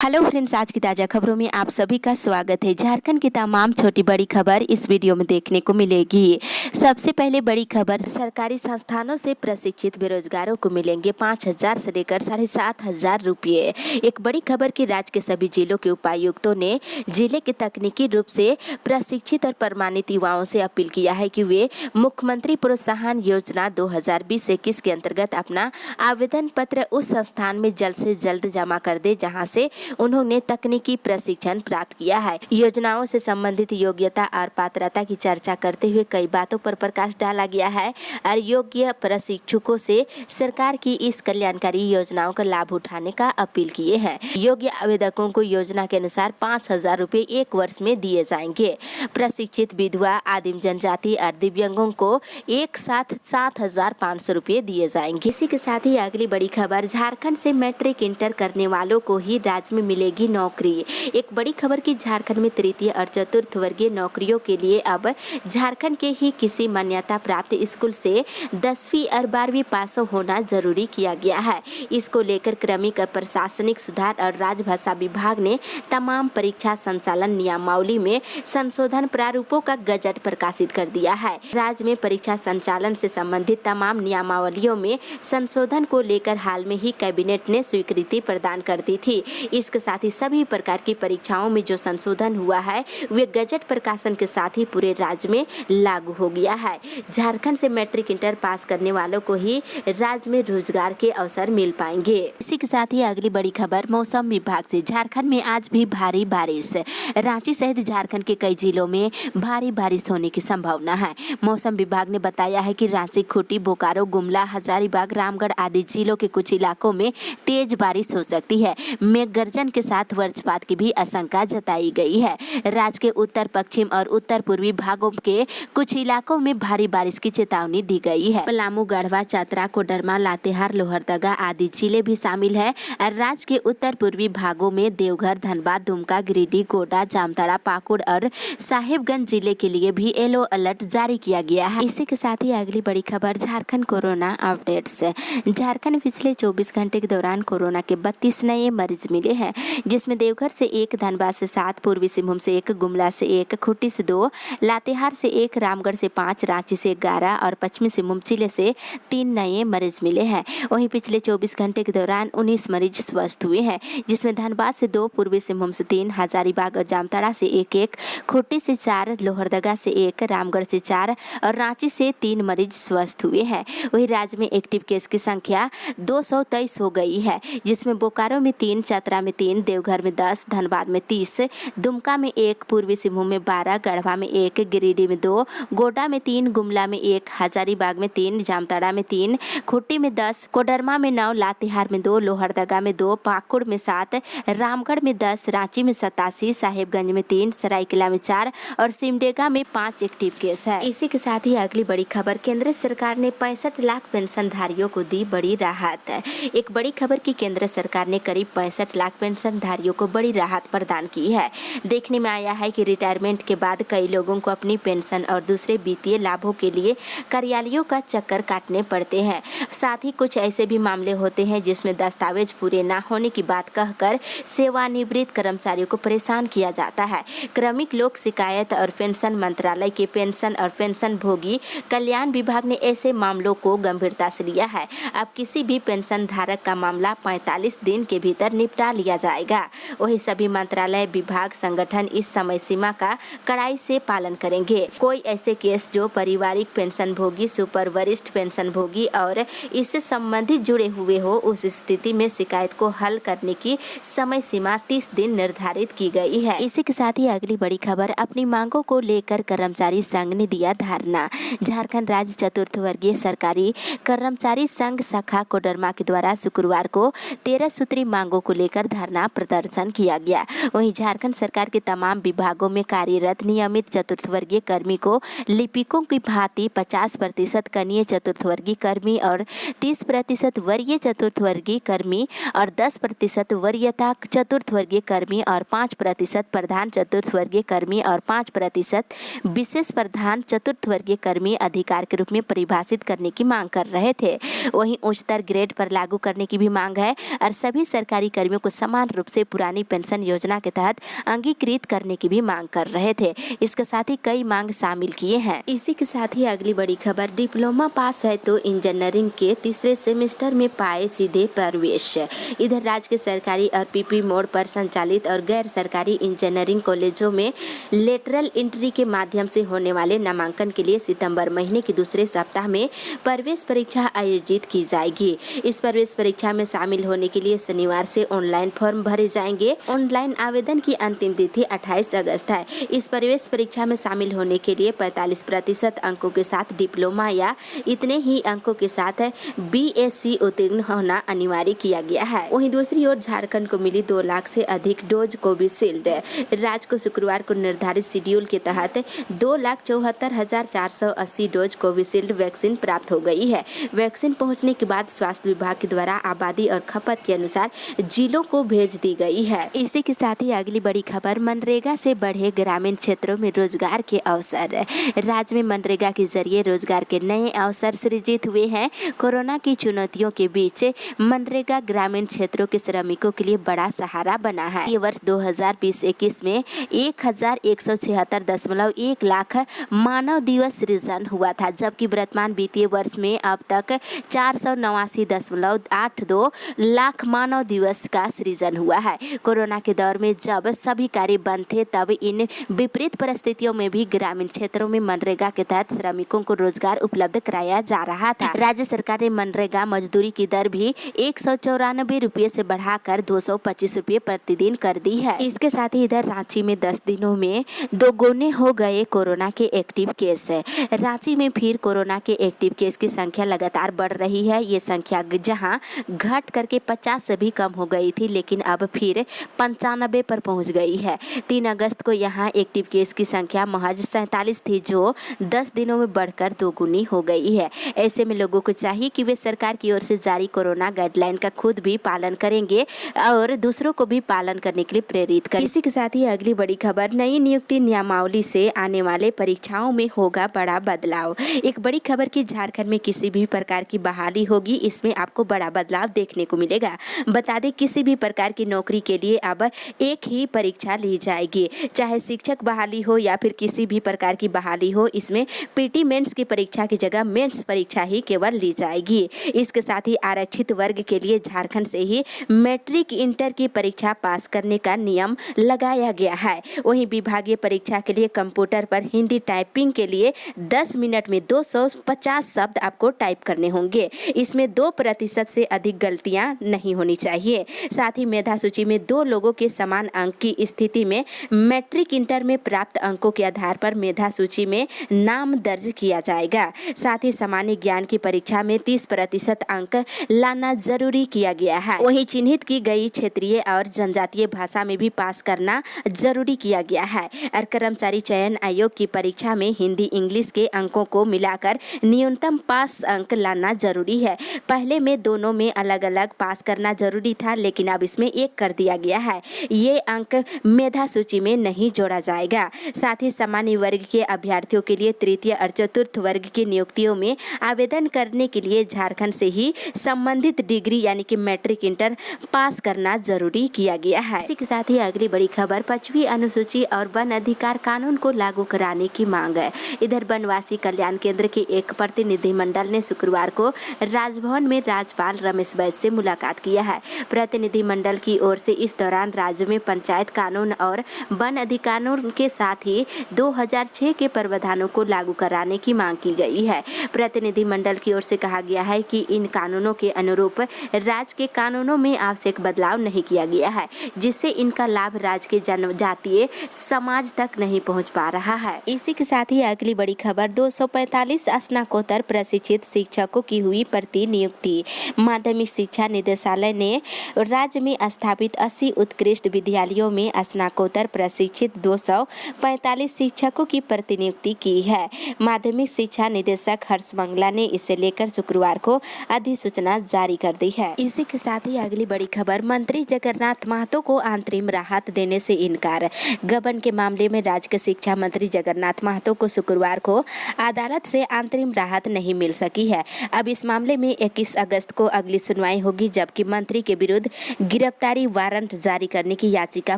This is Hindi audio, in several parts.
हेलो फ्रेंड्स, आज की ताज़ा खबरों में आप सभी का स्वागत है। झारखंड की तमाम छोटी बड़ी खबर इस वीडियो में देखने को मिलेगी। सबसे पहले बड़ी खबर, सरकारी संस्थानों से प्रशिक्षित बेरोजगारों को मिलेंगे 5,000 से लेकर 7,500 रुपये। एक बड़ी खबर कि राज्य के सभी जिलों के उपायुक्तों ने जिले के तकनीकी रूप से प्रशिक्षित और प्रमाणित युवाओं से अपील किया है कि वे मुख्यमंत्री प्रोत्साहन योजना 2020-21 के अंतर्गत अपना आवेदन पत्र उस संस्थान में जल्द से जल्द जमा कर दे जहां से उन्होंने तकनीकी प्रशिक्षण प्राप्त किया है। योजनाओं से संबंधित योग्यता और पात्रता की चर्चा करते हुए कई बातों पर प्रकाश डाला गया है और योग्य प्रशिक्षुकों से सरकार की इस कल्याणकारी योजनाओं का लाभ उठाने का अपील किए हैं। योग्य आवेदकों को योजना के अनुसार 5,000 रुपये एक वर्ष में दिए जाएंगे। प्रशिक्षित विधवा, आदिम जनजाति और दिव्यांगों को एक साथ 7,500 रुपये दिए जाएंगे। इसी के साथ ही अगली बड़ी खबर, झारखंड से मैट्रिक इंटर करने वालों को ही राज्य में मिलेगी नौकरी। एक बड़ी खबर की झारखंड में तृतीय और चतुर्थ वर्गीय नौकरियों के लिए अब झारखंड के ही किसी मान्यता प्राप्त स्कूल से 10वीं और 12वीं पास होना जरूरी किया गया है। इसको लेकर क्रमिक प्रशासनिक सुधार और राजभाषा विभाग ने तमाम परीक्षा संचालन नियमावली में संशोधन प्रारूपों का गजट प्रकाशित कर दिया है। राज्य में परीक्षा संचालन से संबंधित तमाम नियमावलियों में संशोधन को लेकर हाल में ही कैबिनेट ने स्वीकृति प्रदान कर दी थी। इसके साथ ही सभी प्रकार की परीक्षाओं में जो संशोधन हुआ है वे गजट प्रकाशन के साथ ही पूरे राज्य में लागू हो गया है। झारखंड से मैट्रिक इंटर पास करने वालों को ही राज्य में रोजगार के अवसर मिल पाएंगे। इसी के साथ ही अगली बड़ी खबर, मौसम विभाग से झारखंड में आज भी भारी बारिश। रांची सहित झारखंड के कई जिलों में भारी बारिश होने की संभावना है। मौसम विभाग ने बताया है कि रांची, खूंटी, बोकारो, गुमला, हजारीबाग, रामगढ़ आदि जिलों के कुछ इलाकों में तेज बारिश हो सकती है। मेघ गर्जन के साथ वज्रपात की भी आशंका जताई गई है। राज्य के उत्तर पश्चिम और उत्तर पूर्वी भागों के कुछ इलाकों में भारी बारिश की चेतावनी दी गई है। पलामू, गढ़वा, चतरा, कोडरमा, लातेहार, लोहरदगा आदि जिले भी शामिल है। राज्य के उत्तर पूर्वी भागों में देवघर, धनबाद, दुमका, गिरिडीह, गोड्डा, जामताड़ा, पाकुड़ और साहिबगंज जिले के लिए भी येलो अलर्ट जारी किया गया है। इसी के साथ ही अगली बड़ी खबर, झारखंड कोरोना अपडेट्स। झारखंड में पिछले 24 घंटे के दौरान कोरोना के 32 नए मरीज मिले हैं, जिसमें देवघर से 1, धनबाद से 7, पूर्वी सिंहभूम से 1, गुमला से 1, खूंटी से 2, लातेहार से 1, रामगढ़ से 5, रांची से 11 और पश्चिमी सिंहभूम जिले से 3 नए मरीज मिले हैं। वहीं पिछले 24 घंटे के दौरान 19 मरीज स्वस्थ हुए हैं, जिसमें धनबाद से 2, पूर्वी सिंहभूम से 3, हजारीबाग और जामताड़ा से 1-1, खूंटी से 4, लोहरदगा से 1, रामगढ़ से 4 और रांची से 3 मरीज स्वस्थ हुए हैं। वहीं राज्य में एक्टिव केस की संख्या 223 हो गई है, जिसमें बोकारो में 3, चतरा में 3, देवघर में 10, धनबाद में 30, दुमका में 1, पूर्वी सिंहभूम में 12, गढ़वा में 1, गिरिडीह में 2, गोड्डा में 3, गुमला में 1, हजारीबाग में 3, जामताड़ा में 3, खूंटी में 10, कोडरमा में 9, लातेहार में 2, लोहरदगा में 2, पाकुड़ में 7, रामगढ़ में 10, रांची में 87, साहिबगंज में 3, सरायकेला में 4 और सिमडेगा में 5 एक्टिव केस है। इसी के साथ ही अगली बड़ी खबर, केंद्र सरकार ने 65 लाख पेंशनधारियों को दी बड़ी राहत। एक बड़ी खबर की केंद्र सरकार ने करीब 65 लाख पेंशनधारियों को बड़ी राहत प्रदान की है। देखने में आया है कि रिटायरमेंट के बाद कई लोगों को अपनी पेंशन और दूसरे वित्तीय लाभों के लिए कार्यालयों का चक्कर काटने पड़ते हैं। साथ ही कुछ ऐसे भी मामले होते हैं जिसमें दस्तावेज पूरे न होने की बात कहकर सेवानिवृत्त कर्मचारियों को परेशान किया जाता है। क्रमिक लोक शिकायत और पेंशन मंत्रालय के पेंशन और पेंशन भोगी कल्याण विभाग ने ऐसे मामलों को गंभीरता से लिया है। अब किसी भी पेंशन धारक का मामला 45 दिन के भीतर निपटा लिया जाएगा। वही सभी मंत्रालय, विभाग, संगठन इस समय सीमा का कड़ाई से पालन करेंगे। कोई ऐसे केस जो पारिवारिक पेंशन भोगी, सुपर वरिष्ठ पेंशन भोगी और इससे संबंधित जुड़े हुए हो, उस स्थिति में शिकायत को हल करने की समय सीमा 30 दिन निर्धारित की गई है। इसी के साथ ही अगली बड़ी खबर, अपनी मांगों को लेकर कर्मचारी संघ ने दिया धरना। झारखंड राज्य चतुर्थ वर्गीय सरकारी कर्मचारी संघ शाखा कोडरमा के द्वारा शुक्रवार को 13 सूत्री मांगों को लेकर धरना प्रदर्शन किया गया। वहीं झारखंड सरकार के तमाम विभागों में कार्यरत नियमित चतुर्थ वर्गीय कर्मी को लिपिकों की भांति 50% कनीय चतुर्थ वर्गीय कर्मी और 30% वरीय चतुर्थ वर्गीय कर्मी और 10% वरीयता चतुर्थ वर्गीय कर्मी और 5% प्रधान चतुर्थ वर्गीय कर्मी और 5% विशेष प्रधान चतुर्थ वर्गीय कर्मी अधिकार के रूप में परिभाषित करने की मांग कर रहे थे। वहीं उच्चतर ग्रेड पर लागू करने की भी मांग है और सभी सरकारी कर्मियों को समान समान रूप से पुरानी पेंशन योजना के तहत अंगीकृत करने की भी मांग कर रहे थे। इसके साथ ही कई मांग शामिल किए हैं। इसी के साथ ही अगली बड़ी खबर, डिप्लोमा पास है तो इंजीनियरिंग के तीसरे सेमेस्टर में पाए सीधे प्रवेश। इधर राज्य के सरकारी और पीपी मोड पर संचालित और गैर सरकारी इंजीनियरिंग कॉलेजों में लेटरल एंट्री के माध्यम से होने वाले नामांकन के लिए सितंबर महीने के दूसरे सप्ताह में प्रवेश परीक्षा आयोजित की जाएगी। इस प्रवेश परीक्षा में शामिल होने के लिए शनिवार से ऑनलाइन फॉर्म भरे जाएंगे। ऑनलाइन आवेदन की अंतिम तिथि 28 अगस्त है। इस प्रवेश परीक्षा में शामिल होने के लिए 45% अंकों के साथ डिप्लोमा या इतने ही अंकों के साथ बीएससी उत्तीर्ण होना अनिवार्य किया गया है। वहीं दूसरी ओर झारखंड को मिली 2 लाख से अधिक डोज कोविशील्ड। राज्य को शुक्रवार को निर्धारित शेड्यूल के तहत 2,74,480 डोज कोविशील्ड वैक्सीन प्राप्त हो गई है। वैक्सीन पहुंचने के बाद स्वास्थ्य विभाग के द्वारा आबादी और खपत के अनुसार जिलों को भेज दी गई है। इसी के साथ ही अगली बड़ी खबर, मनरेगा से बढ़े ग्रामीण क्षेत्रों में रोजगार के अवसर। राज्य में मनरेगा के जरिए रोजगार के नए अवसर सृजित हुए हैं। कोरोना की चुनौतियों के बीच मनरेगा ग्रामीण क्षेत्रों के श्रमिकों के लिए बड़ा सहारा बना है। ये वर्ष 2020-21 में 1,176.1 लाख मानव दिवस सृजन हुआ था, जबकि वर्तमान वित्तीय वर्ष में अब तक 489.82 लाख मानव दिवस का सृजन हुआ है। कोरोना के दौर में जब सभी कार्य बंद थे, तब इन विपरीत परिस्थितियों में भी ग्रामीण क्षेत्रों में मनरेगा के तहत श्रमिकों को रोजगार उपलब्ध कराया जा रहा था। राज्य सरकार ने मनरेगा मजदूरी की दर भी 194 रुपये से बढ़ाकर 225 रुपये प्रतिदिन कर दी है। इसके साथ ही इधर रांची में 10 दिनों में दोगुने हो गए कोरोना के एक्टिव केस। रांची में फिर कोरोना के एक्टिव केस की संख्या लगातार बढ़ रही है। ये संख्या जहां घट करके 50 से भी कम हो गई थी, लेकिन अब फिर 95 पर पहुंच गई है। 3 अगस्त को यहां एक्टिव केस की संख्या महज 47 थी, जो 10 दिनों में बढ़कर दोगुनी हो गई है। ऐसे में लोगों को चाहिए कि वे सरकार की ओर से जारी कोरोना गाइडलाइन का खुद भी पालन करेंगे और दूसरों को भी पालन करने के लिए प्रेरित करें। इसी के साथ ही अगली बड़ी खबर, नई नियुक्ति नियमावली से आने वाले परीक्षाओं में होगा बड़ा बदलाव। एक बड़ी खबर कि झारखंड में किसी भी प्रकार की बहाली होगी, इसमें आपको बड़ा बदलाव देखने को मिलेगा। बता दें, किसी भी प्रकार की नौकरी के लिए अब एक ही परीक्षा ली जाएगी, चाहे शिक्षक बहाली हो या फिर किसी भी प्रकार की बहाली हो। इसमें पीटी मेंस की परीक्षा की जगह मेंस परीक्षा ही केवल ली जाएगी। इसके साथ ही आरक्षित वर्ग के लिए झारखंड से ही मैट्रिक इंटर की परीक्षा पास करने का नियम लगाया गया है। वहीं विभागीय परीक्षा के लिए कंप्यूटर पर हिंदी टाइपिंग के लिए 10 मिनट में 250 शब्द आपको टाइप करने होंगे। इसमें 2% से अधिक गलतियां नहीं होनी चाहिए। साथ ही मेधा सूची में 2 लोगों के समान अंक की स्थिति में मैट्रिक इंटर में प्राप्त अंकों के आधार पर मेधा सूची में नाम दर्ज किया जाएगा। साथ ही सामान्य ज्ञान की परीक्षा में 30% अंक लाना जरूरी किया गया है। वहीं चिन्हित की गई क्षेत्रीय और जनजातीय भाषा में भी पास करना जरूरी किया गया है। और कर्मचारी चयन आयोग की परीक्षा में हिंदी इंग्लिश के अंकों को मिलाकर न्यूनतम पास अंक लाना जरूरी है। पहले में दोनों में अलग अलग पास करना जरूरी था, लेकिन अब इसमें एक कर दिया गया है। ये अंक मेधा सूची में नहीं जोड़ा जाएगा। साथ ही सामान्य वर्ग के अभ्यर्थियों के लिए तृतीय और चतुर्थ वर्ग की नियुक्तियों में आवेदन करने के लिए झारखंड से ही संबंधित डिग्री यानी कि मैट्रिक इंटर पास करना जरूरी किया गया है। इसी के साथ ही अगली बड़ी खबर, 5वीं अनुसूची और वन अधिकार कानून को लागू कराने की मांग है। इधर वनवासी कल्याण केंद्र के एक प्रतिनिधिमंडल ने शुक्रवार को राजभवन में राज्यपाल रमेश बैस से मुलाकात किया है। प्रतिनिधिमंडल की ओर से इस दौरान राज्य में पंचायत कानून और वन अधिकारों के साथ ही 2006 के प्रावधानों को लागू कराने की मांग की गई है। प्रतिनिधिमंडल की ओर से कहा गया है कि इन कानूनों के अनुरूप राज्य के कानूनों में आवश्यक बदलाव नहीं किया गया है, जिससे इनका लाभ राज्य के जनजातीय समाज तक नहीं पहुंच पा रहा है। इसी के साथ ही अगली बड़ी खबर, 245 स्नातकोत्तर प्रशिक्षित शिक्षकों की हुई प्रतिनियुक्ति। माध्यमिक शिक्षा निदेशालय ने राज्य में स्थापित 80 उत्कृष्ट विद्यालयों में स्नातकोत्तर प्रशिक्षित 245 शिक्षकों की प्रतिनियुक्ति की है। माध्यमिक शिक्षा निदेशक हर्ष मंगला ने इसे लेकर शुक्रवार को अधिसूचना जारी कर दी है। इसी के साथ ही अगली बड़ी खबर, मंत्री जगन्नाथ महतो को अंतरिम राहत देने से इनकार। गबन के मामले में राज्य के शिक्षा मंत्री जगन्नाथ महतो को शुक्रवार को अदालत से अंतरिम राहत नहीं मिल सकी है। अब इस मामले में 21 अगस्त को अगली सुनवाई होगी, जबकि मंत्री के विरुद्ध गिरफ्तारी वारंट जारी करने की याचिका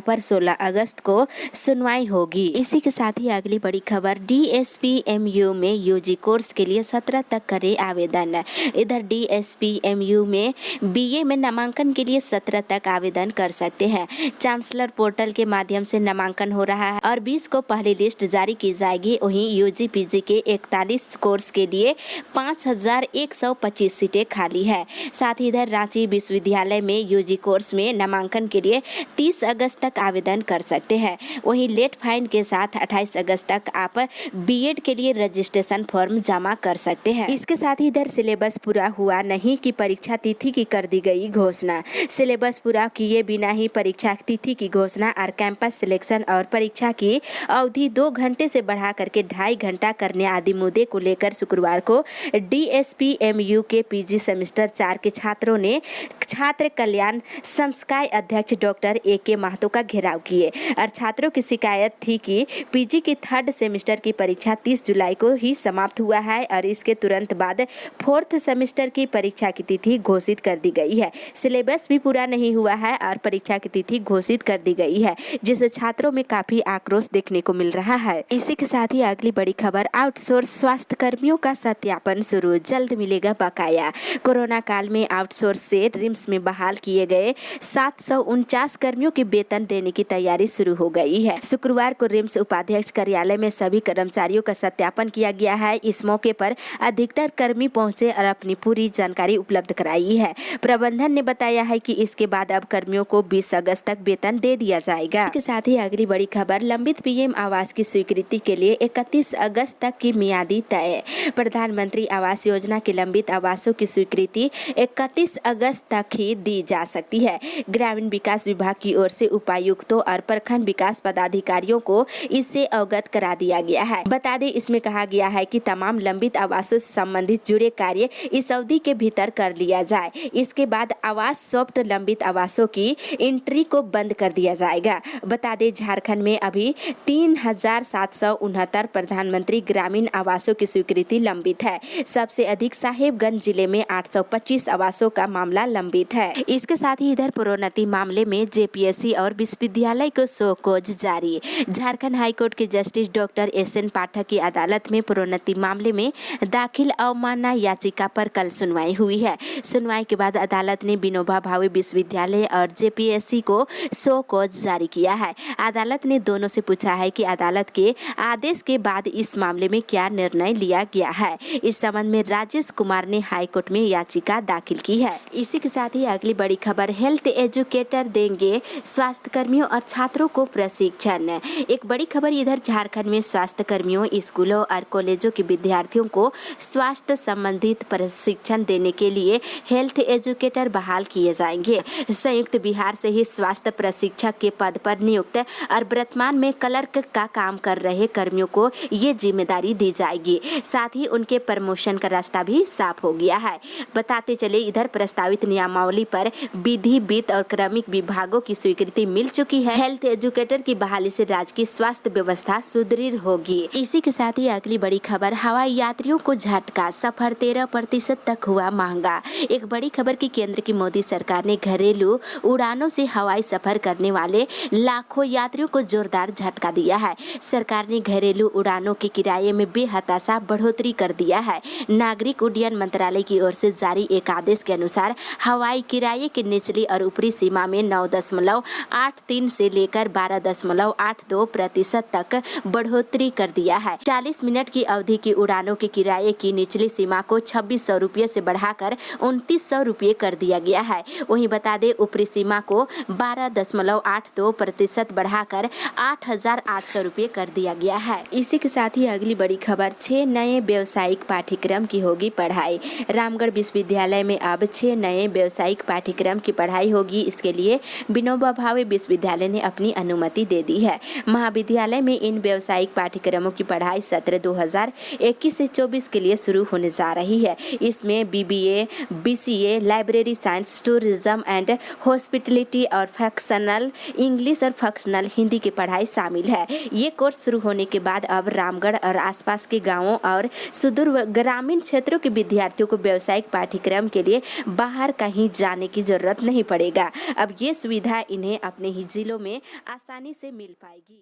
पर 16 अगस्त को सुनवाई होगी। इसी के साथ ही अगली बड़ी खबर, DSPMU में यूजी कोर्स के लिए 17 तक करे आवेदन। इधर DSPMU में BA में नामांकन के लिए 17 तक आवेदन कर सकते हैं। चांसलर पोर्टल के माध्यम से नामांकन हो रहा है और 20 को पहली लिस्ट जारी की जाएगी। वहीं UG PG के 41 कोर्स के लिए 5125 सीटें खाली है। साथ ही इधर रांची विश्वविद्यालय में UG कोर्स में नामांकन के लिए 30 अगस्त तक आवेदन कर सकते हैं। वहीं लेट फाइन के साथ 28 अगस्त तक आप B.Ed के लिए रजिस्ट्रेशन फॉर्म जमा कर सकते हैं। इसके साथ ही इधर सिलेबस पूरा हुआ नहीं कि परीक्षा तिथि की कर दी गई घोषणा। सिलेबस पूरा किए बिना ही परीक्षा तिथि की घोषणा और कैंपस सिलेक्शन और परीक्षा की अवधि 2 घंटे से बढ़ा करके 2.5 घंटा करने आदि मुद्दे को लेकर शुक्रवार को DSPMU के PG सेमेस्टर 4 के छात्रों ने छात्र कल्याण संस्काय अध्यक्ष डॉक्टर AK महतो का घेराव किए और छात्रों की शिकायत थी कि PG की 3rd सेमेस्टर की परीक्षा 30 जुलाई को ही समाप्त हुआ है और इसके तुरंत बाद 4th सेमेस्टर की परीक्षा की तिथि घोषित कर दी गई है। सिलेबस भी पूरा नहीं हुआ है और परीक्षा की तिथि घोषित कर दी गई है, जिससे छात्रों में काफी आक्रोश देखने को मिल रहा है। इसी के साथ ही अगली बड़ी खबर, आउटसोर्स स्वास्थ्य कर्मियों का सत्यापन शुरू, जल्द मिलेगा बकाया। कोरोना काल में आउटसोर्स से रिम्स में बहाल किए गए 749 कर्मियों के वेतन देने की तैयारी शुरू हो गई है। शुक्रवार को रिम्स उपाध्यक्ष कार्यालय में सभी कर्मचारियों का सत्यापन किया गया है। इस मौके पर अधिकतर कर्मी पहुंचे और अपनी पूरी जानकारी उपलब्ध कराई है। प्रबंधन ने बताया है कि इसके बाद अब कर्मियों को 20 अगस्त तक वेतन दे दिया जाएगा। इसके साथ ही अगली बड़ी खबर, लंबित PM आवास की स्वीकृति के लिए 31 अगस्त तक की मियादी तय। प्रधानमंत्री आवास योजना के लंबित आवासों की स्वीकृति 31 अगस्त तक ही दी जा सकती है। ग्रामीण विकास विभाग की ओर से उपायुक्तों और प्रखंड विकास पदाधिकारियों को इससे अवगत करा दिया गया है। बता दें, इसमें कहा गया है कि तमाम लंबित आवासों से संबंधित जुड़े कार्य इस अवधि के भीतर कर लिया जाए। इसके बाद आवास सॉफ्ट लंबित आवासों की एंट्री को बंद कर दिया जाएगा। बता दें, झारखंड में अभी 3769 प्रधानमंत्री ग्रामीण आवासों की स्वीकृति लंबित है। सबसे अधिक साहेबगंज जिले में 825 आवासों का मामला लंबित है। इसके साथ ही इधर प्रोन्नति मामले में JPSC और विश्वविद्यालय को शो कॉज जारी। झारखंड हाईकोर्ट के जस्टिस डॉक्टर SN पाठक की अदालत में प्रोन्नति मामले में दाखिल अवमानना याचिका पर कल सुनवाई हुई है। सुनवाई के बाद अदालत ने विनोबा भावे विश्वविद्यालय और JPSC को शो कॉज जारी किया है। अदालत ने दोनों से पूछा है कि अदालत के आदेश के बाद इस मामले में क्या निर्णय लिया गया है। इस संबंध में राजेश कुमार ने हाईकोर्ट में याचिका दाखिल की है। इसी के साथ ही अगली बड़ी खबर, हेल्थ एजुकेटर देंगे स्वास्थ्य कर्मियों और छात्रों को प्रशिक्षण। एक बड़ी खबर इधर झारखंड में स्वास्थ्य कर्मियों, स्कूलों और कॉलेजों के विद्यार्थियों को स्वास्थ्य संबंधित प्रशिक्षण देने के लिए हेल्थ एजुकेटर बहाल किए जाएंगे। संयुक्त बिहार से ही स्वास्थ्य प्रशिक्षक के पद पर नियुक्त और वर्तमान में क्लर्क का काम कर रहे कर्मियों को ये जिम्मेदारी दी जाएगी। साथ ही उनके प्रमोशन का रास्ता भी साफ हो गया है। बताते चले, इधर प्रस्तावित नियमावली पर विधि, वित्त और क्रमिक विभागों की स्वीकृति मिल चुकी है। हेल्थ एजुकेटर की बहाली से राज्य की स्वास्थ्य व्यवस्था सुदृढ़ होगी। इसी के साथ ही अगली बड़ी खबर, हवाई यात्रियों को झटका, सफर 13% तक हुआ महंगा। एक बड़ी खबर की केंद्र की मोदी सरकार ने घरेलू उड़ानों से हवाई सफर करने वाले लाखों यात्रियों को जोरदार झटका दिया है। सरकार ने घरेलू उड़ानों के किराए में बेहताशा बढ़ोतरी कर दिया है। नागरिक उड्डयन मंत्रालय की ओर से जारी एक आदेश के अनुसार हवाई किराए की निचली और ऊपरी सीमा में 9.83 से लेकर 12.82% तक बढ़ोतरी कर दिया है। 40 मिनट की अवधि की उड़ानों के किराए की निचली सीमा को 2600 रुपये से बढ़ाकर 2900 रुपये कर दिया गया है। वहीं बता दें, ऊपरी सीमा को 12.82% बढ़ाकर 8,800 रुपये कर दिया गया है। इसी के साथ ही अगली बड़ी खबर, 6 नए व्यावसायिक पाठ्यक्रम की होगी पढ़ाई। रामगढ़ विश्वविद्यालय में अब 6 नए व्यावसायिक पाठ्यक्रम की पढ़ाई होगी। इसके लिए विनोबा भावे विश्वविद्यालय ने अपनी अनुमति दे दी है। महाविद्यालय में इन व्यावसायिक पाठ्यक्रमों की पढ़ाई सत्र 2021 से 24 के लिए शुरू होने जा रही है। इसमें BBA, BCA, library science, tourism and hospitality और फंक्शनल इंग्लिश और फंक्शनल हिंदी की पढ़ाई शामिल है। ये कोर्स शुरू होने के बाद अब रामगढ़ और आसपास के गांवों और सुदूर ग्रामीण क्षेत्रों के विद्यार्थियों को व्यावसायिक पाठ्यक्रम के लिए बाहर कहीं जाने की जरूरत नहीं पड़ेगा। अब ये सुविधा इन्हें अपने ही जिलों में आसानी से मिल पाएगी।